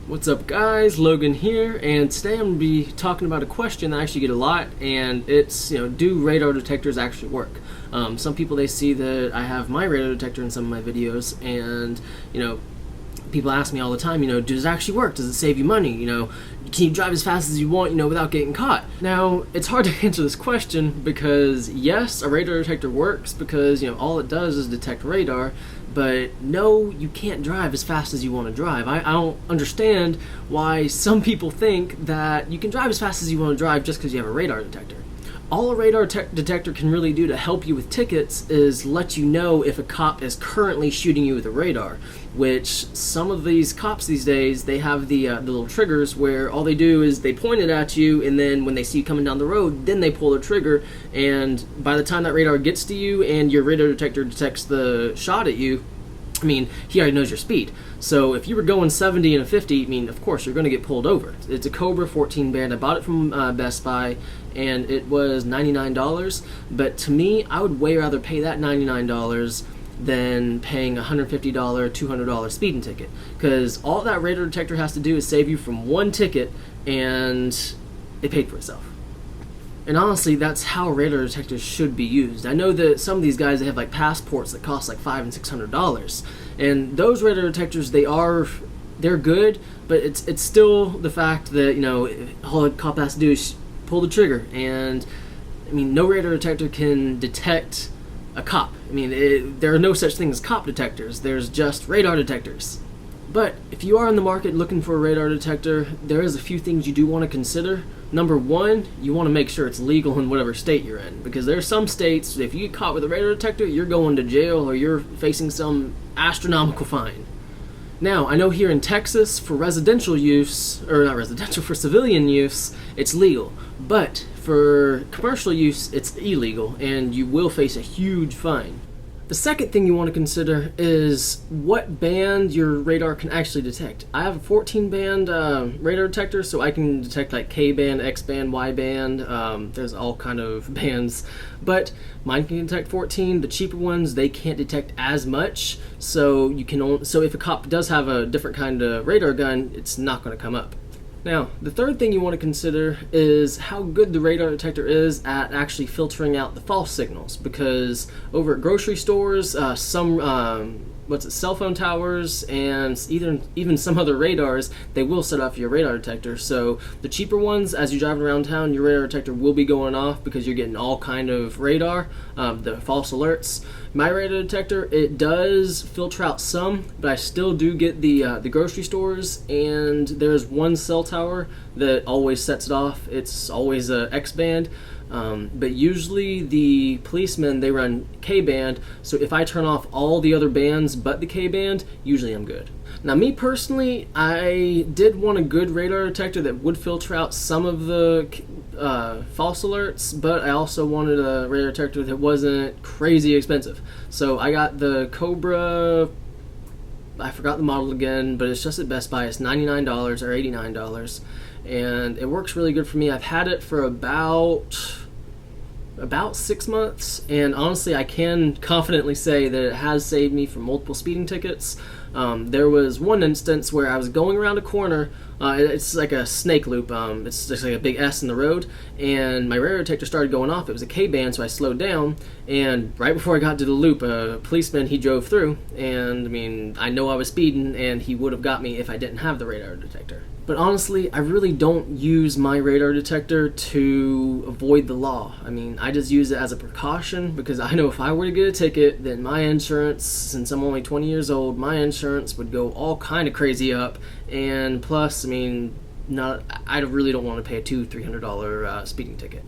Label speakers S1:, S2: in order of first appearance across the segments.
S1: What's up guys, Logan here, and today I'm going to be talking about a question that I actually get a lot, and it's, do radar detectors actually work? Some people, they see that I have my radar detector in some of my videos, and, people ask me all the time, does it actually work? Does it save you money? Can you drive as fast as you want, without getting caught? Now, it's hard to answer this question because, yes, a radar detector works because, all it does is detect radar, but no, you can't drive as fast as you want to drive. I don't understand why some people think that you can drive as fast as you want to drive just because you have a radar detector. All a radar detector can really do to help you with tickets is let you know if a cop is currently shooting you with a radar, which some of these cops these days, they have the little triggers where all they do is they point it at you, and then when they see you coming down the road, then they pull the trigger, and by the time that radar gets to you and your radar detector detects the shot at you, he already knows your speed. So if you were going 70 and a 50, of course, you're going to get pulled over. It's a Cobra 14 band. I bought it from Best Buy, and it was $99. But to me, I would way rather pay that $99 than paying a $150, $200 speeding ticket. Because all that radar detector has to do is save you from one ticket, and it paid for itself. And honestly, that's how radar detectors should be used. I know that some of these guys, they have like passports that cost like $500 and $600, and those radar detectors, they're good, but it's still the fact that all a cop has to do is pull the trigger, and no radar detector can detect a cop. There are no such things as cop detectors. There's just radar detectors. But if you are in the market looking for a radar detector, there is a few things you do want to consider. Number one, you want to make sure it's legal in whatever state you're in, because there are some states, if you get caught with a radar detector, you're going to jail or you're facing some astronomical fine. Now, I know here in Texas, for residential use, or not residential, for civilian use, it's legal, but for commercial use, it's illegal, and you will face a huge fine. The second thing you want to consider is what band your radar can actually detect. I have a 14 band radar detector, so I can detect like K band, X band, Y band. There's all kind of bands, but mine can detect 14. The cheaper ones, they can't detect as much, so so if a cop does have a different kind of radar gun, it's not going to come up. Now, the third thing you want to consider is how good the radar detector is at actually filtering out the false signals, because over at grocery stores, some cell phone towers, and even some other radars, they will set off your radar detector. So the cheaper ones, as you're driving around town, your radar detector will be going off because you're getting all kind of radar, the false alerts. My radar detector, it does filter out some, but I still do get the grocery stores, and there's one cell tower that always sets it off. It's always a X band. But usually the policemen, they run K-band, so if I turn off all the other bands but the K-band, usually I'm good. Now, me personally, I did want a good radar detector that would filter out some of the false alerts, but I also wanted a radar detector that wasn't crazy expensive. So I got the Cobra, I forgot the model again, but it's just at Best Buy. It's $99 or $89, and it works really good for me. I've had it for about 6 months, and honestly, I can confidently say that it has saved me from multiple speeding tickets. There was one instance where I was going around a corner. It's like a snake loop. It's just like a big S in the road, and my radar detector started going off. It was a K-band, so I slowed down, and right before I got to the loop, a policeman, he drove through, and I know I was speeding, and he would have got me if I didn't have the radar detector. But honestly, I really don't use my radar detector to avoid the law. I just use it as a precaution, because I know if I were to get a ticket, then my insurance, since I'm only 20 years old, my insurance would go all kind of crazy up, and plus, I really don't want to pay a $200-300 speeding ticket.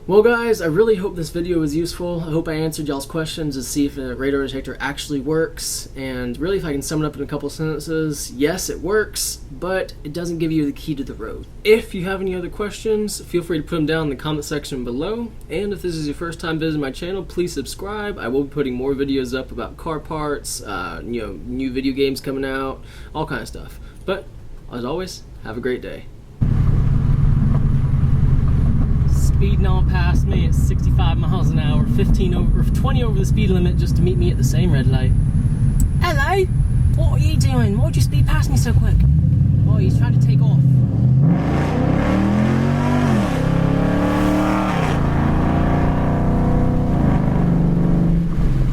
S1: Well guys, I really hope this video was useful. I hope I answered y'all's questions to see if a radar detector actually works, and really, if I can sum it up in a couple sentences, yes, it works, but it doesn't give you the key to the road. If you have any other questions, feel free to put them down in the comment section below, and if this is your first time visiting my channel, please subscribe. I will be putting more videos up about car parts, new video games coming out, all kind of stuff. But, as always, have a great day. Speeding on past me at 65 miles an hour, 20 over the speed limit just to meet me at the same red light. Hello! What are you doing? Why would you speed past me so quick?